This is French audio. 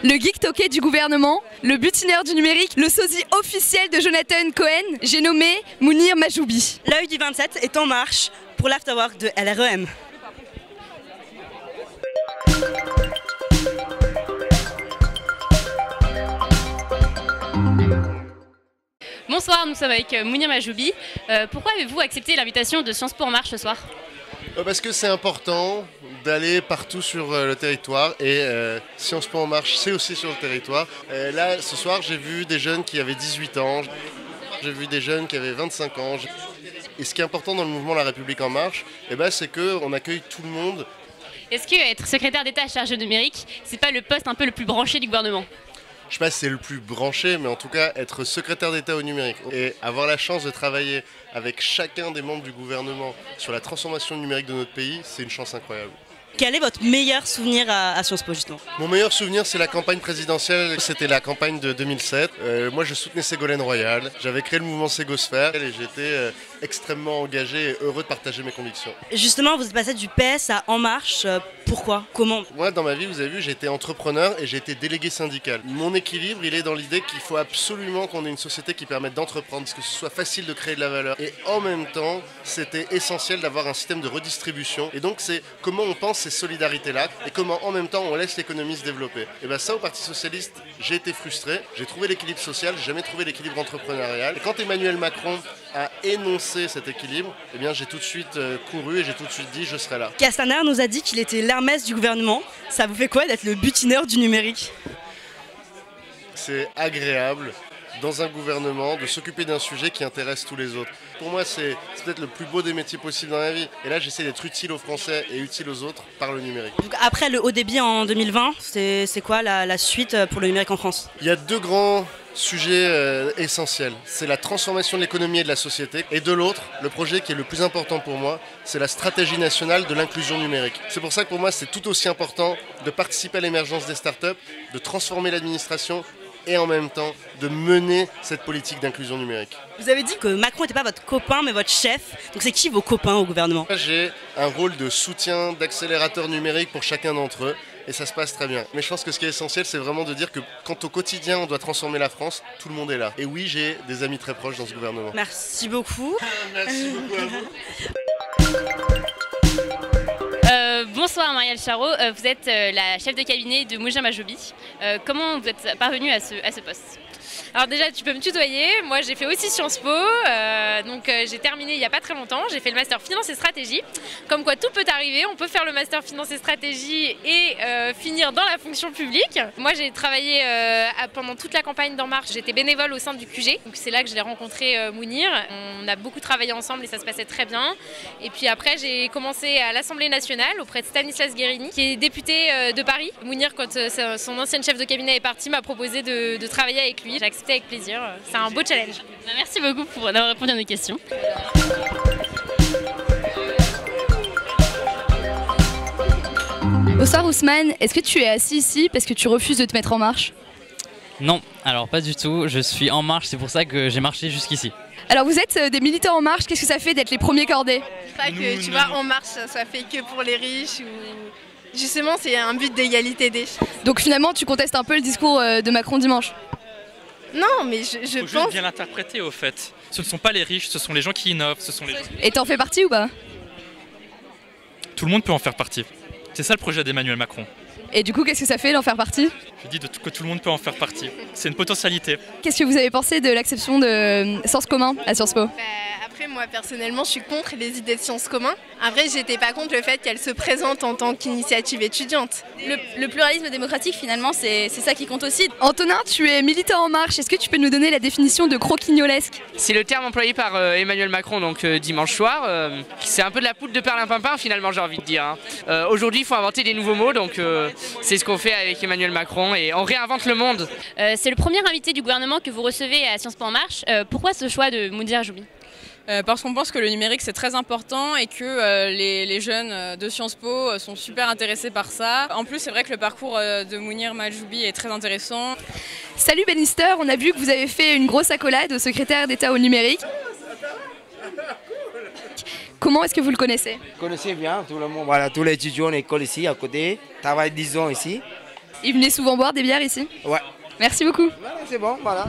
le geek toqué du gouvernement, le butineur du numérique, le sosie officiel de Jonathan Cohen, j'ai nommé Mounir Majoubi. L'œil du 27 est en marche pour l'afterwork de LREM. Bonsoir, nous sommes avec Mounir Majoubi. Pourquoi avez-vous accepté l'invitation de Sciences Po en marche ce soir? Parce que c'est important d'aller partout sur le territoire et Sciences Po en marche, c'est aussi sur le territoire. Là, ce soir, j'ai vu des jeunes qui avaient 18 ans, j'ai vu des jeunes qui avaient 25 ans. Et ce qui est important dans le mouvement La République en marche, c'est qu'on accueille tout le monde. Est-ce que être secrétaire d'État chargé du numérique, c'est pas le poste un peu le plus branché du gouvernement? Je sais pas si c'est le plus branché, mais en tout cas, être secrétaire d'État au numérique et avoir la chance de travailler avec chacun des membres du gouvernement sur la transformation numérique de notre pays, c'est une chance incroyable. Quel est votre meilleur souvenir à Sciences Po justement? Mon meilleur souvenir, c'est la campagne présidentielle, c'était la campagne de 2007. Moi, je soutenais Ségolène Royal, j'avais créé le mouvement Ségosphère et j'étais extrêmement engagé et heureux de partager mes convictions. Justement, vous êtes passé du PS à En Marche, pourquoi? Comment? Moi, dans ma vie, vous avez vu, j'ai été entrepreneur et j'ai été délégué syndical. Mon équilibre, il est dans l'idée qu'il faut absolument qu'on ait une société qui permette d'entreprendre, que ce soit facile de créer de la valeur. Et en même temps, c'était essentiel d'avoir un système de redistribution. Et donc, c'est comment on pense ces solidarités-là et comment en même temps on laisse l'économie se développer. Et bien ça, au Parti Socialiste, j'ai été frustré. J'ai trouvé l'équilibre social, j'ai jamais trouvé l'équilibre entrepreneurial. Et quand Emmanuel Macron a énoncé cet équilibre, j'ai tout de suite couru et j'ai tout de suite dit je serai là. Castaner nous a dit qu'il était l'Hermès du gouvernement. Ça vous fait quoi d'être le butineur du numérique? C'est agréable dans un gouvernement de s'occuper d'un sujet qui intéresse tous les autres. Pour moi, c'est peut-être le plus beau des métiers possibles dans la vie. Et là, j'essaie d'être utile aux Français et utile aux autres par le numérique. Donc après le haut débit en 2020, c'est quoi la suite pour le numérique en France? Il y a deux grands sujets essentiels. C'est la transformation de l'économie et de la société. Et de l'autre, le projet qui est le plus important pour moi, c'est la stratégie nationale de l'inclusion numérique. C'est pour ça que pour moi, c'est tout aussi important de participer à l'émergence des startups, de transformer l'administration et en même temps de mener cette politique d'inclusion numérique. Vous avez dit que Macron n'était pas votre copain mais votre chef, donc c'est qui vos copains au gouvernement? J'ai un rôle de soutien, d'accélérateur numérique pour chacun d'entre eux et ça se passe très bien. Mais je pense que ce qui est essentiel, c'est vraiment de dire que quand au quotidien on doit transformer la France, tout le monde est là. Et oui, j'ai des amis très proches dans ce gouvernement. Merci beaucoup. Merci beaucoup à vous. Bonsoir Marielle Charot, vous êtes la chef de cabinet de Mounir Majoubi. Comment vous êtes parvenue à ce poste? Alors déjà, tu peux me tutoyer. Moi, j'ai fait aussi Sciences Po, j'ai terminé il n'y a pas très longtemps. J'ai fait le master finance et stratégie. Comme quoi, tout peut arriver. On peut faire le master finance et stratégie et finir dans la fonction publique. Moi, j'ai travaillé pendant toute la campagne d'En Marche. J'étais bénévole au sein du QG. Donc c'est là que je l'ai rencontré Mounir. On a beaucoup travaillé ensemble et ça se passait très bien. Et puis après, j'ai commencé à l'Assemblée nationale auprès de Stanislas Guérini, qui est député de Paris. Mounir, quand son ancienne chef de cabinet est partie, m'a proposé de travailler avec lui. J'ai accepté avec plaisir. C'est un beau challenge. Merci beaucoup d'avoir répondu à nos questions. Bonsoir Ousmane, est-ce que tu es assis ici parce que tu refuses de te mettre en marche? Non, alors pas du tout, je suis en marche, c'est pour ça que j'ai marché jusqu'ici. Alors vous êtes des militants en marche, qu'est-ce que ça fait d'être les premiers cordés? Pas que tu vois, En Marche, ça fait que pour les riches ou... Justement, c'est un but d'égalité des chances. Donc finalement, tu contestes un peu le discours de Macron dimanche? Non, mais je faut pense... juste bien l'interpréter au fait. Ce ne sont pas les riches, ce sont les gens qui innovent, ce sont les gens... Et t'en fais partie ou pas? Tout le monde peut en faire partie. C'est ça le projet d'Emmanuel Macron. Et du coup, qu'est-ce que ça fait d'en faire partie? Je dis que tout le monde peut en faire partie. C'est une potentialité. Qu'est-ce que vous avez pensé de l'acception de Sens commun à Sciences Po? Après, moi, personnellement, je suis contre les idées de sciences communs. Après, j'étais pas contre le fait qu'elle se présente en tant qu'initiative étudiante. Le pluralisme démocratique, finalement, c'est ça qui compte aussi. Antonin, tu es militant en marche. Est-ce que tu peux nous donner la définition de croquignolesque? C'est le terme employé par Emmanuel Macron donc dimanche soir. C'est un peu de la poudre de perlimpinpin finalement, j'ai envie de dire. Aujourd'hui, il faut inventer des nouveaux mots, donc c'est ce qu'on fait avec Emmanuel Macron et on réinvente le monde. C'est le premier invité du gouvernement que vous recevez à Sciences Po en marche. Pourquoi ce choix de Mounir Majoubi? Parce qu'on pense que le numérique c'est très important et que les jeunes de Sciences Po sont super intéressés par ça. En plus, c'est vrai que le parcours de Mounir Majoubi est très intéressant. Salut Bannister, on a vu que vous avez fait une grosse accolade au secrétaire d'État au numérique. Comment est-ce que vous le connaissez? Je connaissais bien tout le monde, voilà, tous les étudiants de l'école ici à côté, travaillent 10 ans ici. Et vous venez souvent boire des bières ici? Ouais. Merci beaucoup. Voilà, c'est bon, voilà.